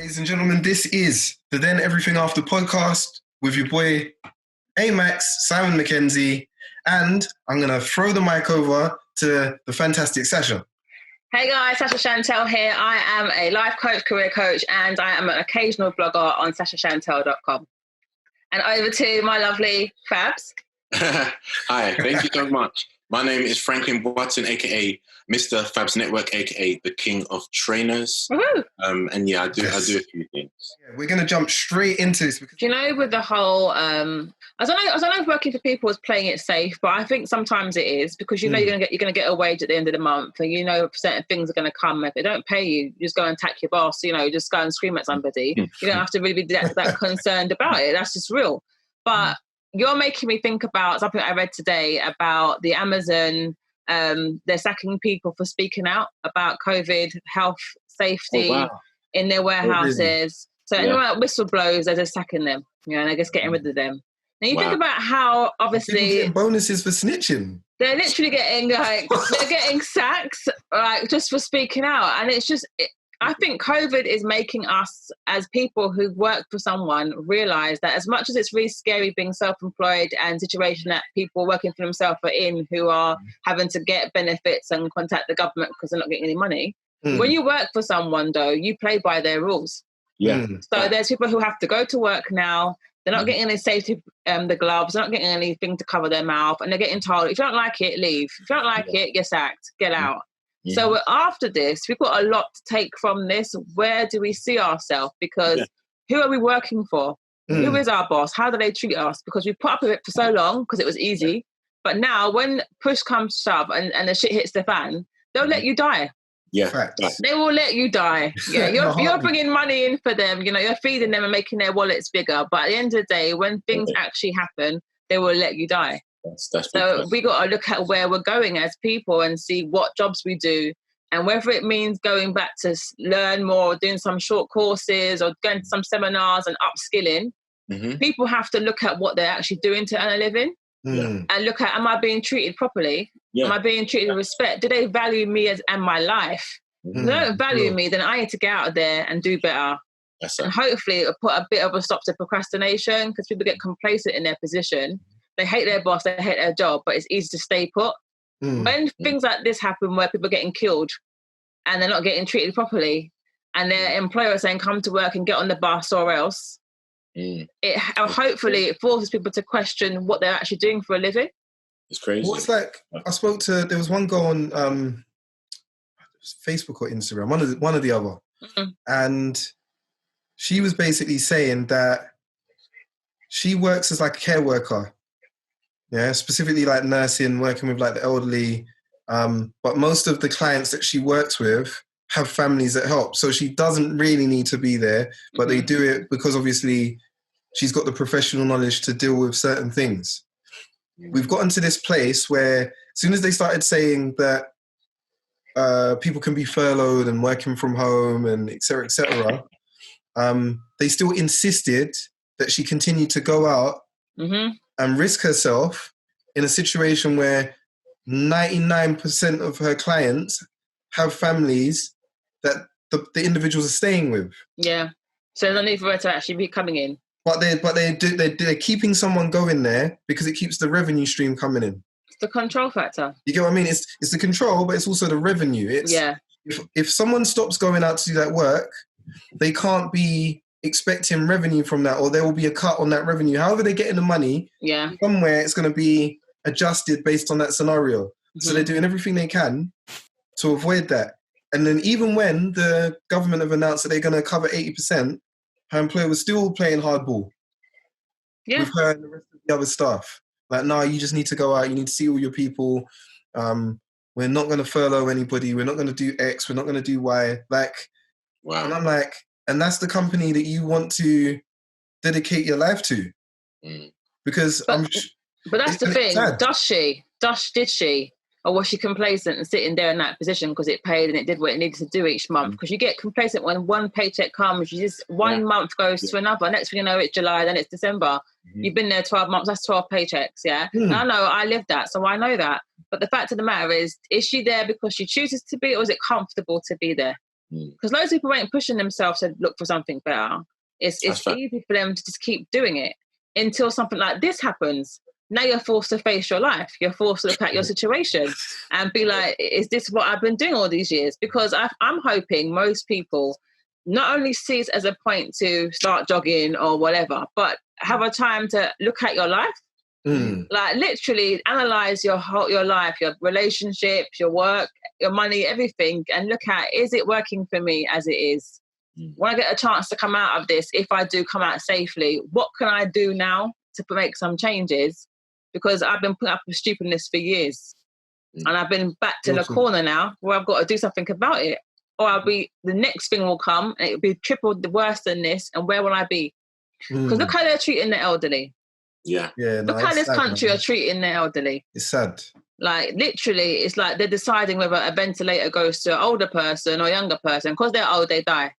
Ladies and gentlemen, this is the Then Everything After podcast with your boy Amax, Simon McKenzie, and I'm going to throw the mic over to the fantastic Sasha. Hey guys, Sasha Chantel here. I am a life coach, career coach, and I am an occasional blogger on sashachantel.com. And over to my lovely Fabs. Hi, thank you so much. My name is Franklin Watson, aka Mr. Fabs Network, aka the King of Trainers. And yeah, I do a few things. Yeah, we're going to jump straight into this. Do you know, with the whole, I don't know if working for people is playing it safe, but I think sometimes it is, because you know you're gonna get a wage at the end of the month, and you know certain things are going to come. If they don't pay you, you just go and attack your boss. You know, just go and scream at somebody. You don't have to really be that concerned about it. That's just real. But you're making me think about something I read today about the Amazon. They're sacking people for speaking out about COVID, health, safety in their warehouses. Really? So anyone that whistleblowers, they're just sacking them. You know, and they're just getting rid of them. Now you think about how obviously people getting bonuses for snitching. They're literally getting they're getting sacks just for speaking out, and it's just. I think COVID is making us, as people who work for someone, realise that as much as it's really scary being self-employed and situation that people working for themselves are in, who are having to get benefits and contact the government because they're not getting any money. When you work for someone, though, you play by their rules. Yeah. So there's people who have to go to work now. They're not getting any safety, the gloves. They're not getting anything to cover their mouth, and they're getting told, if you don't like it, leave. If you don't like it, you're sacked. Get out. Yeah. So after this, we've got a lot to take from this. Where do we see ourselves? Because who are we working for? Who is our boss? How do they treat us? Because we put up with it for so long because it was easy. But now when push comes to shove and the shit hits the fan, they'll let you die. Yeah, they will let you die. Yeah, you're bringing money in for them. You know, you're feeding them and making their wallets bigger. But at the end of the day, when things actually happen, they will let you die. So we got to look at where we're going as people and see what jobs we do, and whether it means going back to learn more, doing some short courses or going to some seminars and upskilling. People have to look at what they're actually doing to earn a living and look at, am I being treated properly? Am I being treated with respect? Do they value me and my life? If they don't value me, then I need to get out of there and do better. And hopefully it'll put a bit of a stop to procrastination, because people get complacent in their position. They hate their boss, they hate their job, but it's easy to stay put. When things like this happen, where people are getting killed and they're not getting treated properly, and their employer is saying, come to work and get on the bus or else, hopefully it forces people to question what they're actually doing for a living. It's crazy. Well, it's like, I spoke to, there was one girl on Facebook or Instagram, one of the other, and she was basically saying that she works as like a care worker. Yeah, specifically like nursing, working with like the elderly. But most of the clients that she works with have families that help. So she doesn't really need to be there, but they do it because obviously she's got the professional knowledge to deal with certain things. We've gotten to this place where as soon as they started saying that people can be furloughed and working from home and et cetera, they still insisted that she continue to go out and risk herself in a situation where 99% of her clients have families that the individuals are staying with. Yeah. So there's no need for her to actually be coming in. But they're keeping someone going there because it keeps the revenue stream coming in. It's the control factor. You get what I mean? It's the control, but it's also the revenue. If someone stops going out to do that work, they can't be expecting revenue from that, or there will be a cut on that revenue. However they're getting the money, somewhere it's going to be adjusted based on that scenario. So they're doing everything they can to avoid that. And then even when the government have announced that they're going to cover 80%, her employer was still playing hardball with her and the rest of the other staff. Like, no, you just need to go out. You need to see all your people. We're not going to furlough anybody. We're not going to do X. We're not going to do Y. Like, and I'm like, and that's the company that you want to dedicate your life to. Because but that's the thing. Did she? Or was she complacent and sitting there in that position because it paid and it did what it needed to do each month? Because you get complacent when one paycheck comes, you just one month goes to another. Next thing you know, it's July, then it's December. You've been there 12 months, that's 12 paychecks, And I know, I lived that, so I know that. But the fact of the matter is she there because she chooses to be, or is it comfortable to be there? Because loads of people ain't pushing themselves to look for something better. It's easy for them to just keep doing it until something like this happens. Now you're forced to face your life. You're forced to look at your situation and be like, is this what I've been doing all these years? Because I'm hoping most people not only see it as a point to start jogging or whatever, but have a time to look at your life. Like literally analyze your life, your relationships, your work, your money, everything, and look at, is it working for me as it is? When I get a chance to come out of this, if I do come out safely, what can I do now to make some changes? Because I've been putting up with stupidness for years. And I've been backed in a corner now where I've got to do something about it. Or the next thing will come and it'll be triple worse than this. And where will I be? Because look how they're treating the elderly. Yeah. Look how this country are treating the elderly. It's sad. Like literally, it's like they're deciding whether a ventilator goes to an older person or a younger person. Because they're old, they die.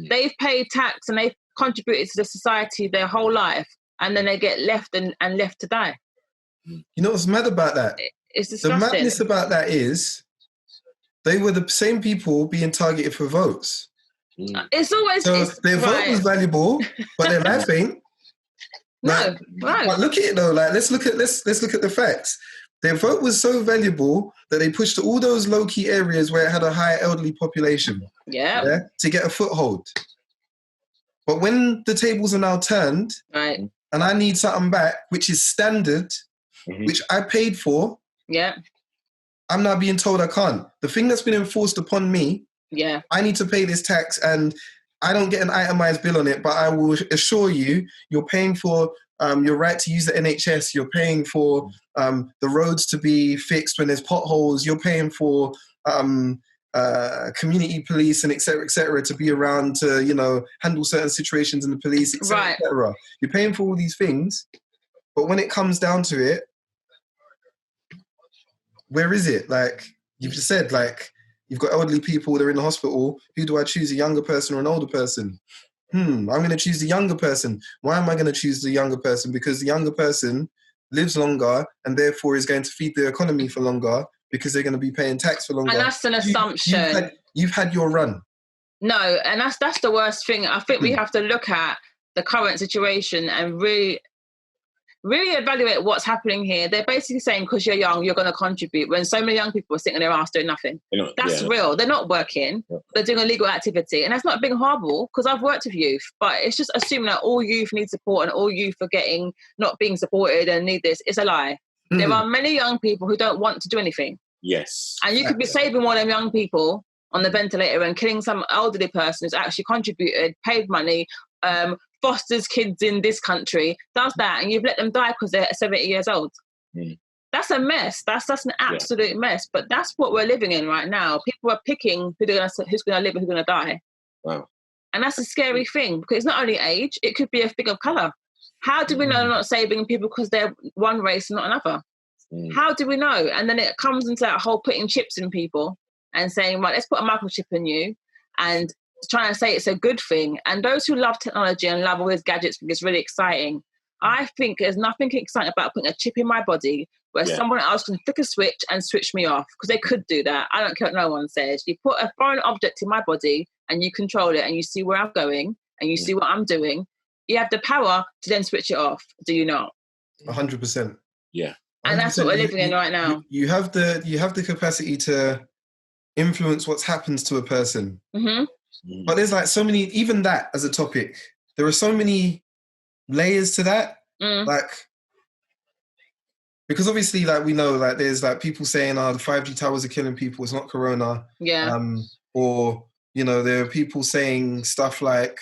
They've paid tax and they've contributed to the society their whole life. And then they get left and left to die. You know what's mad about that? It's disgusting. The madness about that is they were the same people being targeted for votes. It's always... So their vote was valuable, but their life ain't. No. But look at it though. Like let's look at the facts. Their vote was so valuable that they pushed to all those low-key areas where it had a high elderly population. Yeah. To get a foothold. But when the tables are now turned, right, and I need something back, which is standard, which I paid for, I'm now being told I can't. The thing that's been enforced upon me, I need to pay this tax, and I don't get an itemized bill on it, but I will assure you, you're paying for your right to use the NHS, you're paying for the roads to be fixed when there's potholes, you're paying for community police and et cetera, to be around to, handle certain situations in the police, et cetera, et cetera. You're paying for all these things, but when it comes down to it, where is it? Like you've just said, like you've got elderly people, they're in the hospital. Who do I choose, a younger person or an older person? I'm going to choose the younger person. Why am I going to choose the younger person? Because the younger person lives longer and therefore is going to feed the economy for longer because they're going to be paying tax for longer. And that's an assumption. You've had your run. No, and that's the worst thing. I think we have to look at the current situation and really evaluate what's happening here. They're basically saying because you're young, you're going to contribute, when so many young people are sitting their ass doing nothing. That's real. They're not working. They're doing illegal activity. And that's not being horrible, because I've worked with youth, but it's just assuming that all youth need support and all youth are not being supported and need this. It's a lie. There are many young people who don't want to do anything. Yes. And you could be saving one of them young people on the ventilator and killing some elderly person who's actually contributed, paid money, fosters kids in this country, does that, and you've let them die because they're 70 years old. That's a mess. That's an absolute mess. But that's what we're living in right now. People are picking who's going to live and who's going to die. Wow. And that's a scary thing, because it's not only age, it could be a thing of colour. How do we know they're not saving people because they're one race and not another? How do we know? And then it comes into that whole putting chips in people and saying, right, let's put a microchip in you, and trying to say it's a good thing. And those who love technology and love all these gadgets think it's really exciting. I think there's nothing exciting about putting a chip in my body where someone else can flick a switch and switch me off, because they could do that. I don't care what no one says. You put a foreign object in my body and you control it and you see where I'm going and you see what I'm doing. You have the power to then switch it off, do you not? 100%. Yeah. And that's what we're living in right now. You have the capacity to influence what happens to a person. But there's like so many, even that as a topic, there are so many layers to that. Like, because obviously, like, we know, like, there's like people saying, the 5G towers are killing people, it's not corona. Yeah. Or, there are people saying stuff like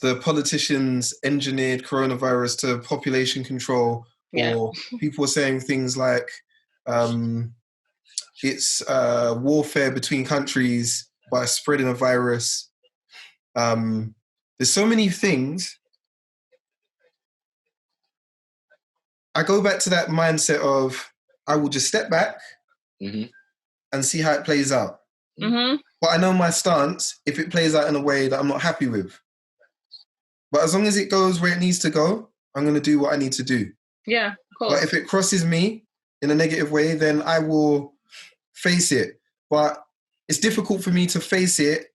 the politicians engineered coronavirus to population control. Or people are saying things like it's warfare between countries by spreading a virus. There's so many things. I go back to that mindset of I will just step back and see how it plays out. But I know my stance if it plays out in a way that I'm not happy with. But as long as it goes where it needs to go, I'm going to do what I need to do. Yeah, of course. But if it crosses me in a negative way, then I will face it. But it's difficult for me to face it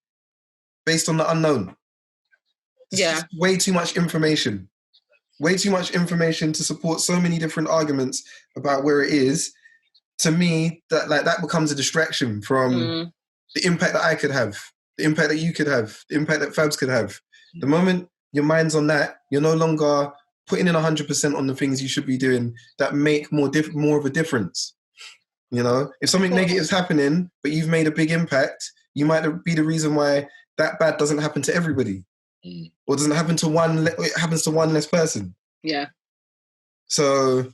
based on the unknown. It's just way too much information. Way too much information to support so many different arguments about where it is. To me, that becomes a distraction from the impact that I could have, the impact that you could have, the impact that Fabs could have. The moment your mind's on that, you're no longer putting in 100% on the things you should be doing that make more of a difference. You know, if something negative is happening, but you've made a big impact, you might be the reason why that bad doesn't happen to everybody, or doesn't happen to one. It happens to one less person. Yeah. So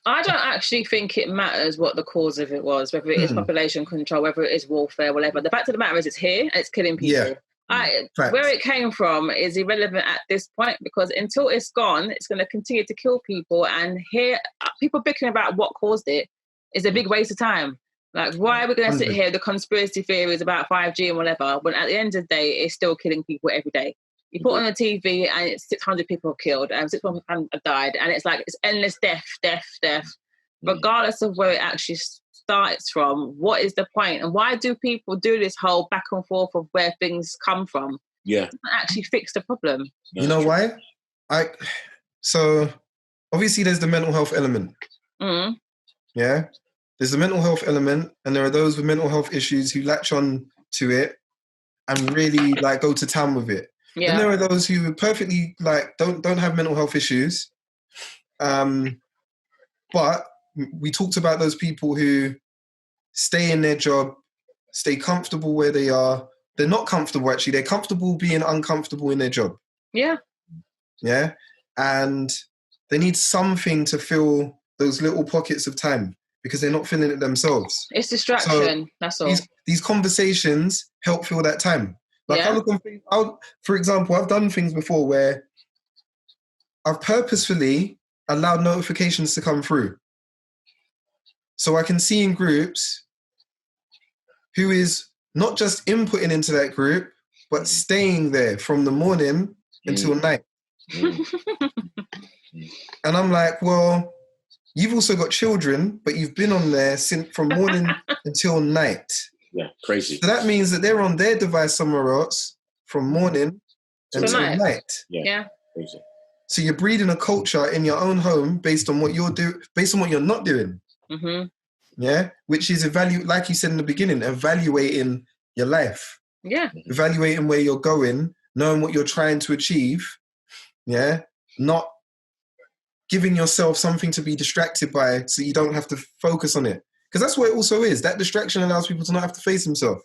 I don't actually think it matters what the cause of it was, whether it is population control, whether it is warfare, whatever. The fact of the matter is, it's here and it's killing people. Yeah. Where it came from is irrelevant at this point, because until it's gone, it's going to continue to kill people. And here, people bickering about what caused it is a big waste of time. Like, why are we going to sit here, the conspiracy theories about 5G and whatever, when at the end of the day, it's still killing people every day. You put on the TV and it's 600 people killed and 600 people have died. And it's like, it's endless death. Regardless of where it actually starts from, what is the point? And why do people do this whole back and forth of where things come from? Yeah. It doesn't actually fix the problem. You know why? So obviously there's the mental health element. Yeah. There's the mental health element, and there are those with mental health issues who latch on to it and really like go to town with it. Yeah. And there are those who perfectly like don't have mental health issues. But we talked about those people who stay in their job, stay comfortable where they are. They're not comfortable, actually. They're comfortable being uncomfortable in their job. Yeah. Yeah. And they need something to fill those little pockets of time because they're not filling it themselves. It's distraction. So that's all. These conversations help fill that time. Like for example, I've done things before where I've purposefully allowed notifications to come through. So I can see in groups who is not just inputting into that group, but staying there from the morning until night. And I'm like, well, you've also got children, but you've been on there from morning until night. Yeah, crazy. So that means that they're on their device somewhere else from morning until night. Yeah. Crazy. So you're breeding a culture in your own home based on what you're based on what you're not doing. Yeah, which is like you said in the beginning, evaluating your life. Yeah. Evaluating where you're going, knowing what you're trying to achieve. Yeah. Not giving yourself something to be distracted by so you don't have to focus on it. Because that's what it also is. That distraction allows people to not have to face themselves.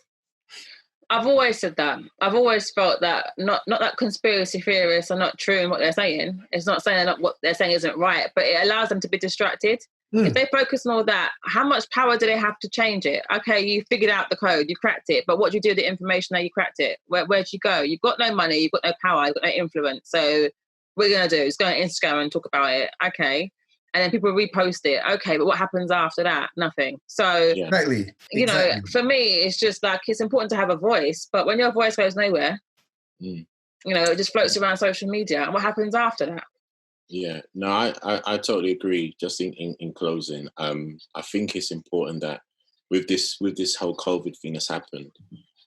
I've always said that. I've always felt that not that conspiracy theorists are not true in what they're saying. It's not saying that what they're saying isn't right, but it allows them to be distracted. If they focus on all that, how much power do they have to change it? Okay, you figured out the code, you cracked it, but what do you do with the information that you cracked it? Where'd you go? You've got no money, you've got no power, you've got no influence. So what we're going to do is go on Instagram and talk about it. Okay. And then people repost it. Okay, but what happens after that? Nothing. So, you know, for me, it's just like, it's important to have a voice, but when your voice goes nowhere, you know, it just floats around social media. And what happens after that? Yeah, no, I totally agree. Just in closing, I think it's important that with this whole COVID thing that's happened,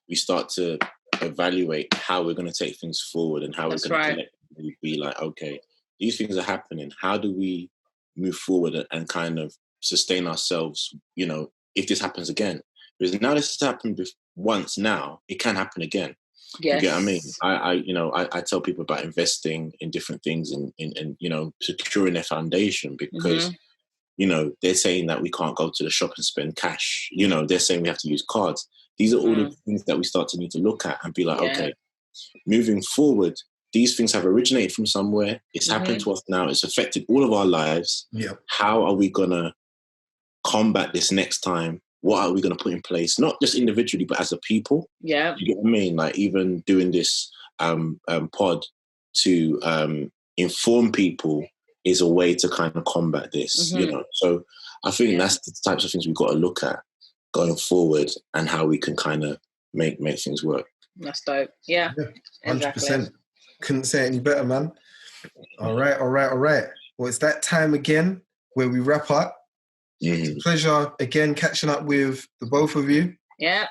we start to evaluate how we're going to take things forward and how we're going to collectively be like, okay, these things are happening. How do we move forward and kind of sustain ourselves, you know, if this happens again? Because now this has happened once, now it can happen again. Yes. You get what I mean? I tell people about investing in different things and you know, securing their foundation because, you know, they're saying that we can't go to the shop and spend cash. You know, they're saying we have to use cards. These are all the things that we start to need to look at and be like, okay, moving forward, these things have originated from somewhere. It's happened to us now. It's affected all of our lives. Yeah. How are we going to combat this next time? What are we going to put in place? Not just individually, but as a people. Yeah. You get what I mean? Like even doing this pod to inform people is a way to kind of combat this, you know? So I think that's the types of things we've got to look at going forward and how we can kind of make things work. That's dope. Yeah. 100%. Exactly. Couldn't say it any better, man. All right. Well, it's that time again where we wrap up. It's a pleasure again catching up with the both of you. Yeah.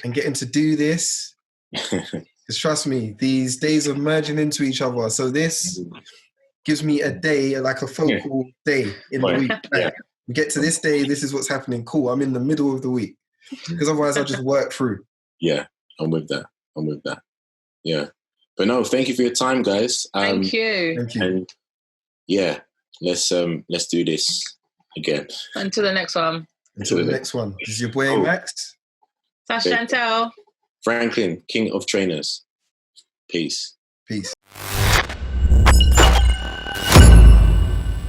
and getting to do this. Because trust me, these days are merging into each other. So this gives me a day, like a focal day in the week. Like, we get to this day, this is what's happening. Cool, I'm in the middle of the week. Because otherwise I'll just work through. Yeah, I'm with that. Yeah. But no, thank you for your time, guys. Thank you. And yeah, let's do this again. Until the next one. Until the next one. This is your boy Max. Sasha Chantel. Franklin, King of Trainers. Peace.